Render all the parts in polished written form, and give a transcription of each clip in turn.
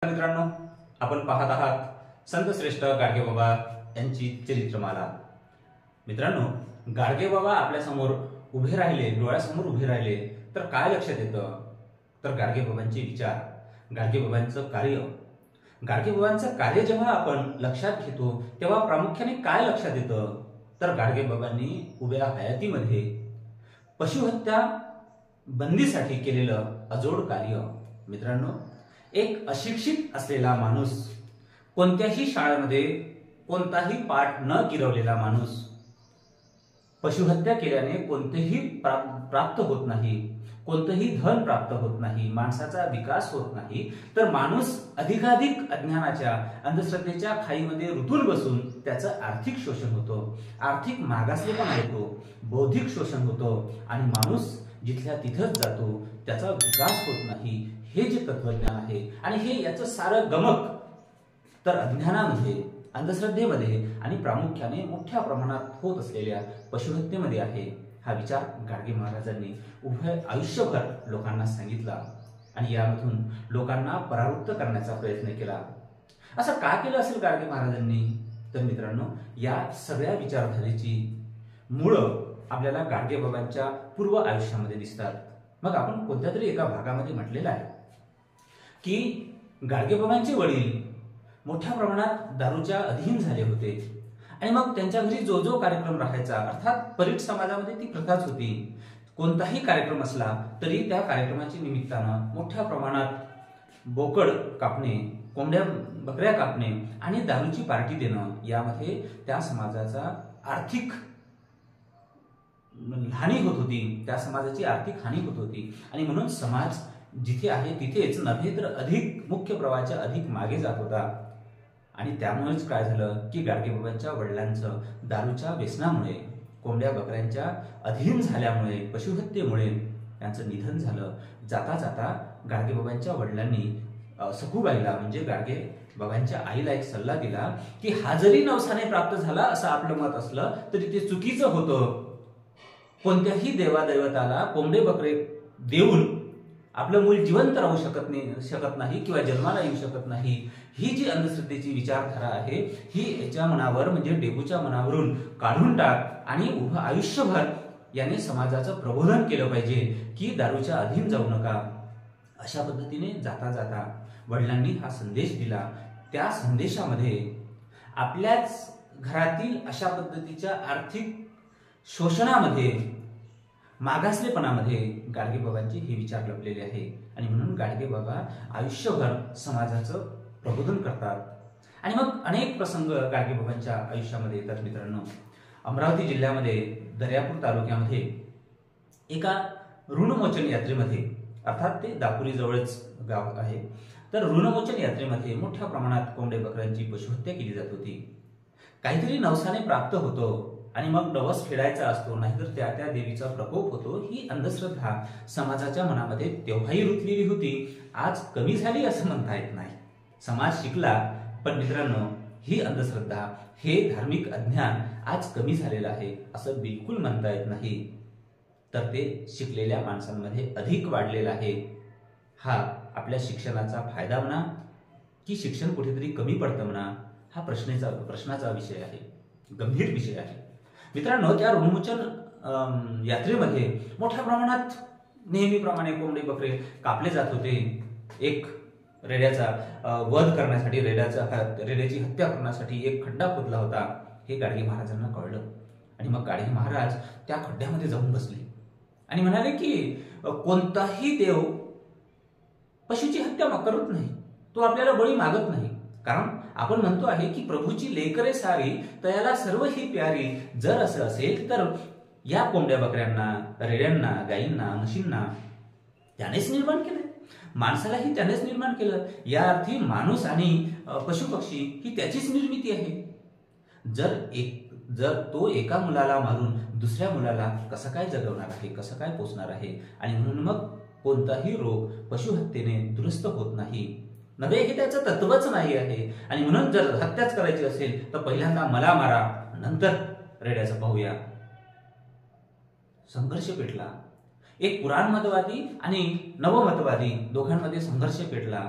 मित्रांनो, आपण पाहत आहात संत श्रेष्ठ गाडगे बाबा यांची चरित्रमाला। मित्रांनो, गाडगे बाबा आपल्या समोर उभे राहिले, डोळ्यासमोर उभे राहिले तर काय लक्षात येतं? तर गाडगे बाबांचे विचार, गाडगे बाबांचं कार्य। गाडगे बाबांचं कार्य जेव्हा आपण लक्षात घेतो तेव्हा प्रामुख्याने काय लक्षात येतं? तर गाडगे बाबांनी उभ्या हयातीमध्ये पशुहत्या बंदीसाठी केलेलं अजोड कार्य। मित्रांनो, एक अशिक्षित असलेला माणूस, कोणत्याही शाळेमध्ये कोणताही पाठ न गिरवलेला माणूस पशुहत्या केल्याने कोणतेही प्राप्त होत नाही, कोणतेही धन प्राप्त होत नाही, माणसाचा विकास होत नाही, तर माणूस अधिकाधिक अज्ञानाच्या अंधश्रद्धेच्या खाईमध्ये रुतून बसून त्याचं आर्थिक शोषण होतं, आर्थिक मागासलेपणा येतो, बौद्धिक शोषण होतं आणि माणूस जिथल्या तिथंच जातो, त्याचा विकास होत नाही। हे जे तत्वज्ञान आहे आणि हे याचं सारं गमक तर अज्ञानामध्ये, अंधश्रद्धेमध्ये आणि प्रामुख्याने मोठ्या प्रमाणात होत असलेल्या पशुहत्येमध्ये आहे। हा विचार गाडगे महाराजांनी उभय आयुष्यभर लोकांना सांगितला आणि यामधून लोकांना परावृत्त करण्याचा प्रयत्न केला। असं का केलं असेल गाडगे महाराजांनी? तर मित्रांनो, या सगळ्या विचारधारेची मुळं आपल्याला गाडगे बाबांच्या पूर्व आयुष्यामध्ये दिसतात। मग आपण कोणत्या तरी एका भागामध्ये म्हटलेलं आहे की गाडगे बाबांचे वडील मोठ्या प्रमाणात दारूच्या अधीन झाले होते आणि मग त्यांच्या घरी जो जो कार्यक्रम राहायचा, अर्थात परीट समाजामध्ये ती प्रथाच होती, कोणताही कार्यक्रम असला तरी त्या कार्यक्रमाच्या निमित्तानं मोठ्या प्रमाणात बोकड कापणे, कोंबड्या बकऱ्या कापणे आणि दारूची पार्टी देणं, यामध्ये त्या समाजाचा आर्थिक हानी होत होती, त्या समाजाची आर्थिक हानी होत होती आणि म्हणून समाज जिथे आहे तिथेच नव्हे तर अधिक मुख्य प्रवाहाच्या अधिक मागे जात होता। आणि त्यामुळेच काय झालं की गाडगे बाबांच्या वडिलांचं दारूच्या व्यसनामुळे, कोंबड्या बकऱ्यांच्या अधीन झाल्यामुळे, पशुहत्येमुळे त्यांचं निधन झालं। जाता जाता गाडगे बाबांच्या वडिलांनी सखूबाईला म्हणजे गाडगे बाबांच्या आईला एक सल्ला दिला की हा जरी नवसाने प्राप्त झाला असं आपलं मत असलं तरी ते चुकीचं होतं। कोणत्याही देवादैवताला कोंबडे बकरे देऊन आपलं मूल जिवंत राहू शकत नाही किंवा जन्माला येऊ शकत नाही, ही जी अंधश्रद्धेची विचारधारा आहे ही याच्या मनावर म्हणजे डेबूच्या मनावरून काढून टाक आणि उभं आयुष्यभर याने समाजाचं प्रबोधन केलं पाहिजे की दारूच्या अधीन जाऊ नका। अशा पद्धतीने जाता जाता वडिलांनी हा संदेश दिला। त्या संदेशामध्ये आपल्याच घरातील अशा पद्धतीच्या आर्थिक शोषणामध्ये, मागासलेपणामध्ये गाडगे बाबांचे हे विचार लपलेले आहे आणि म्हणून गाडगे बाबा आयुष्यभर समाजाचं प्रबोधन करतात। आणि मग अनेक प्रसंग गाडगे बाबांच्या आयुष्यामध्ये येतात। मित्रांनो, अमरावती जिल्ह्यामध्ये दर्यापूर तालुक्यामध्ये एका ऋणमोचन यात्रेमध्ये, अर्थात ते दापुरी जवळच गाव आहे, तर ऋणमोचन यात्रेमध्ये मोठ्या प्रमाणात कोंबडे बकऱ्यांची पशुहत्या केली जात होती। काहीतरी नवसाने प्राप्त होतो आणि मग नवस फेडायचा असतो, नाहीतर त्या त्या देवीचा प्रकोप होतो, ही अंधश्रद्धा समाजाच्या मनामध्ये तेव्हाही रुतलेली होती। आज कमी झाली असं म्हणता येत नाही, समाज शिकला, पण मित्रांनो ही अंधश्रद्धा, हे धार्मिक अज्ञान आज कमी झालेलं आहे असं बिलकुल म्हणता येत नाही, तर ते शिकलेल्या माणसांमध्ये अधिक वाढलेलं आहे। हा आपल्या शिक्षणाचा फायदा म्हणा की शिक्षण कुठेतरी कमी पडतं म्हणा, हा प्रश्नाचा विषय आहे, गंभीर विषय आहे। मित्रांनो, त्या ऋणमोचन यात्रेमध्ये मोठ्या प्रमाणात नेहमीप्रमाणे कोंबडे बकरे कापले जात होते। एक रेड्याचा वध करण्यासाठी, रेड्याची हत्या करण्यासाठी एक खड्डा खोदला होता, हे गाडगे महाराजांना कळलं आणि मग गाडगे महाराज त्या खड्ड्यामध्ये जाऊन बसले आणि म्हणाले की कोणताही देव पशुची हत्या करत नाही, तो आपल्याला बळी मागत नाही, कारण आपण म्हणतो आहे की प्रभूची लेकरे सारी तयाला सर्व ही प्यारी। जर असं असेल तर या कोंबड्या बकऱ्यांना, रेड्यांना, गायींना, म्हशींना त्यानेच निर्माण केलं, माणसालाही त्यानेच निर्माण केलं, या अर्थी माणूस आणि पशुपक्षी ही त्याचीच निर्मिती आहे। जर तो एका मुलाला मारून दुसऱ्या मुलाला कसं काय जगवणार आहे, कसं काय पोसणार आहे? आणि म्हणून मग कोणताही रोग पशुहत्येने दुरुस्त होत नाही, नव्हे हे त्याचं तत्वच नाही आहे। आणि म्हणून जर हत्याच करायची असेल तर पहिल्यांदा मला मारा, नंतर रेड्याचं पाहूया। संघर्ष पेटला, एक पुराणमतवादी आणि नवमतवादी दोघांमध्ये संघर्ष पेटला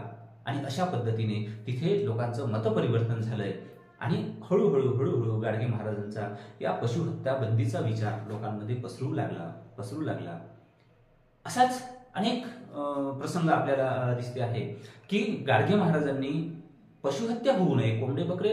आणि अशा पद्धतीने तिथे लोकांचं मतपरिवर्तन झालंय आणि हळूहळू गाडगे महाराजांचा या पशुहत्या बंदीचा विचार लोकांमध्ये पसरू लागला. असाच अनेक प्रसंग आपल्याला दिसते आहे की गाडगे महाराजांनी पशुहत्या होऊ नये, कोंबडे बकरे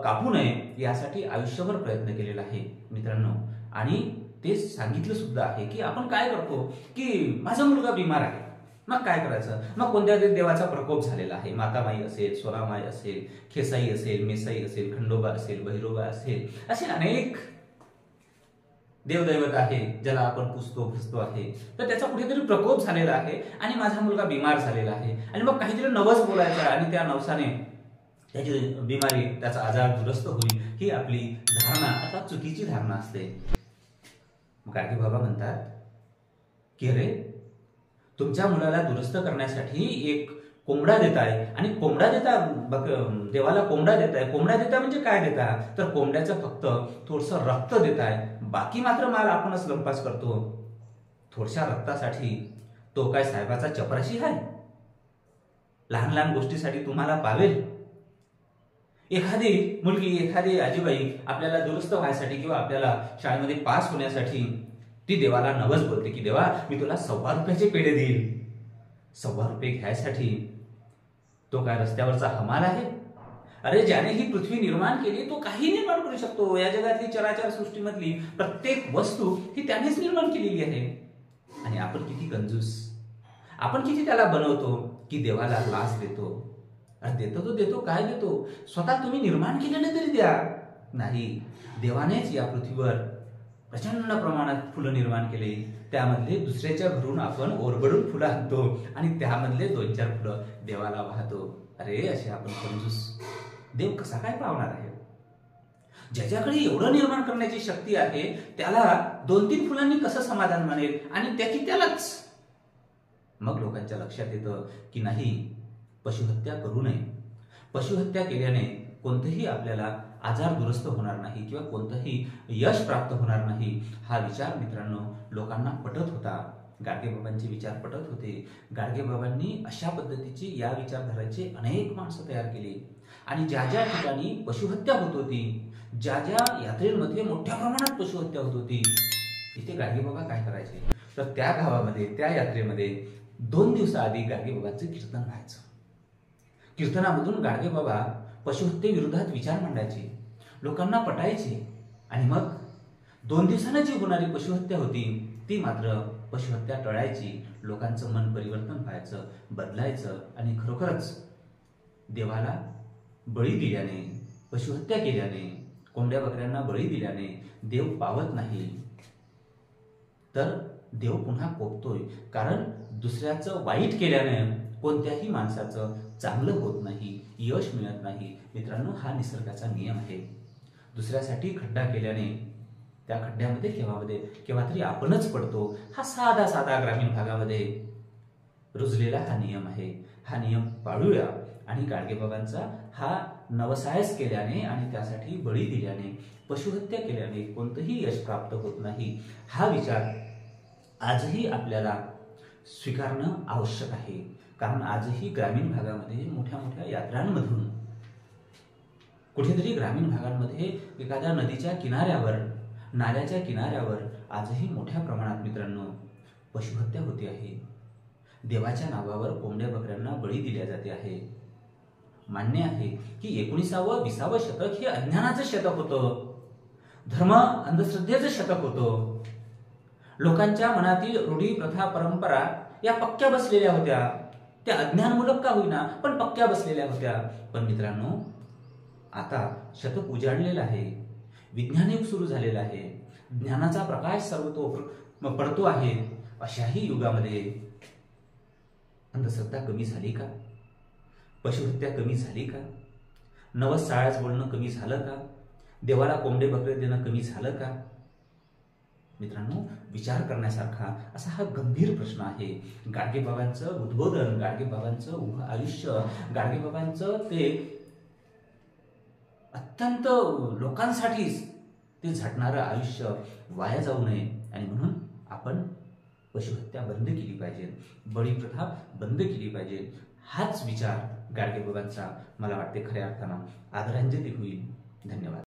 कापू नये यासाठी आयुष्यभर प्रयत्न केलेला आहे मित्रांनो. आणि ते सांगितलं सुद्धा आहे की आपण काय करतो की माझा मुलगा बिमार आहे, मग काय करायचं, मग कोणत्या तरी देवाचा प्रकोप झालेला आहे, मातामाई असेल, सोनामाई असेल, खेसाई असेल, मेसाई असेल, खंडोबा असेल, भैरोबा असेल, असे अनेक देवदैवत आहे ज्याला आपण पुजतो भजतो आहे. तर त्याचा कुठेतरी प्रकोप झालेला आहे आणि माझा मुलगा बिमार झालेला आहे आणि मग काहीतरी नवस बोलायचं आणि त्या नवसाने त्याची बिमारी, त्याचा आजार दुरुस्त होईल ही आपली धारणा अर्थात चुकीची धारणा असते. गाडगे बाबा म्हणतात की अरे तुमच्या मुलाला दुरुस्त करण्यासाठी एक कोंबडा देताय आणि कोंबडा देता देवाला कोंबडा देताय. कोंबडा देता म्हणजे काय देता, तर कोंबड्याचं फक्त थोडंसं रक्त देताय, बाकी मात्र माल आपणच लंपास करतो. थोडशा रक्तासाठी तो काय साहेबाचा चपराशी आहे? लहान लहान गोष्टीसाठी तुम्हाला पावेल. एखादी मुलगी, एखादी आजीबाई आपल्याला दुरुस्त व्हायसाठी किंवा आपल्याला शाळेमध्ये पास होण्यासाठी ती देवाला नवस बोलते की देवा मी तुला ₹1.25 पेढे देईल. ₹1.25 घ्यायसाठी तो काय रस्त्यावरचा हमाल आहे? अरे ज्याने ही पृथ्वी निर्माण केली तो काही निर्माण करू शकतो. या जगातली चराचर सृष्टीमधली प्रत्येक वस्तू ही त्यानेच निर्माण केलेली आहे. आणि आपण किती कंजूस, आपण किती त्याला बनवतो की देवाला लाच देतो. अरे देतो काय देतो, स्वतः तुम्ही निर्माण केलेले तरी द्या. नाही, देवानेच या पृथ्वीवर प्रचंड प्रमाणात फुलं निर्माण केले, त्यामधले दुसऱ्याच्या घरून आपण ओरबडून फुलं आणतो आणि त्यामधले 2-4 फुलं देवाला वाहतो. अरे असे आपण कंजूस, देव कसा काय पावणार आहे? ज्याच्याकडे एवढं निर्माण करण्याची शक्ती आहे त्याला 2-3 फुलांनी कसं समाधान मानेल आणि त्याची त्यालाच. मग लोकांच्या लक्षात येतं की नाही, पशुहत्या करू नये. पशुहत्या केल्याने कोणतेही आपल्याला आजार दुरुस्त होणार नाही किंवा कोणतंही यश प्राप्त होणार नाही. हा विचार मित्रांनो लोकांना पटत होता. गाडगेबाबांचे विचार पटत होते. गाडगेबाबांनी अशा पद्धतीची या विचारधाराचे अनेक माणसं तयार केली आणि ज्या ज्या ठिकाणी पशुहत्या होत होती, ज्या ज्या यात्रेमध्ये मोठ्या प्रमाणात पशुहत्या होत होती, तिथे गाडगेबाबा काय करायचे, तर त्या गावामध्ये, त्या यात्रेमध्ये 2 दिवसाआधी गाडगेबाबांचं कीर्तन व्हायचं. कीर्तनामधून गाडगेबाबा पशुहत्येविरोधात विचार मांडायचे, लोकांना पटायचे आणि मग 2 दिवसांनी जी होणारी पशुहत्या होती ती मात्र पशुहत्या टळायची. लोकांचं मन परिवर्तन व्हायचं, बदलायचं आणि खरोखरच देवाला बळी दिल्याने, पशुहत्या केल्याने, कोंबड्या बकऱ्यांना बळी दिल्याने देव पावत नाही, तर देव पुन्हा कोपतोय. कारण दुसऱ्याचं वाईट केल्याने कोणत्याही माणसाचं चांगलं होत नाही, यश मिळत नाही. मित्रांनो, हा निसर्गाचा नियम आहे. दुसऱ्यासाठी खड्डा केल्याने त्या खड्ड्यामध्ये केव्हा तरी आपणच पडतो. हा साधा ग्रामीण भागामध्ये रुजलेला हा नियम आहे. हा नियम पाळूया आणि गाडगेबाबांचा हा नवसायस केल्याने आणि त्यासाठी बळी दिल्याने, पशुहत्या केल्याने कोणतंही यश प्राप्त होत नाही, हा विचार आजही आपल्याला स्वीकारणं आवश्यक आहे. कारण आजही ग्रामीण भागामध्ये मोठ्या मोठ्या यात्रांमधून, कुठेतरी ग्रामीण भागांमध्ये एखाद्या नदीच्या किनाऱ्यावर, नाल्याच्या किनाऱ्यावर आजही मोठ्या प्रमाणात मित्रांनो पशुहत्या होते आहे. देवाच्या नावावर कोंबड्या बकऱ्यांना बळी दिल्या जाते आहे. मान्य आहे की 19वे 20वे शतक हे अज्ञानाचं शतक होतं, धर्म अंधश्रद्धेचं शतक होतं. लोकांच्या मनातील रूढी, प्रथा, परंपरा या पक्क्या बसलेल्या होत्या. त्या अज्ञानमूलक का होईना पण पक्क्या बसलेल्या होत्या. पण मित्रांनो, आता शतक उजाडलेलं आहे, विज्ञानिक सुरू झालेलं आहे, ज्ञानाचा प्रकाश सर्वतो पडतो आहे. अशाही युगामध्ये अंधश्रद्धा कमी झाली का? पशुहत्या कमी झाली का? नवस साळ्याच बोलणं कमी झालं का? देवाला कोंबडे बकरे देणं कमी झालं का? मित्रांनो, विचार करण्यासारखा असा हा गंभीर प्रश्न आहे. गाडगेबाबांचं उद्बोधन, गाडगेबाबांचं उभं आयुष्य, गाडगेबाबांचं ते अत्यंत लोकांसाठीच ते झटणारं आयुष्य वाया जाऊ नये आणि म्हणून आपण पशुहत्या बंद केली पाहिजे, बळी प्रथा बंद केली पाहिजे. हाच विचार गाडगेबाबांचा मला वाटते खऱ्या अर्थानं आदरांजली होईल. धन्यवाद.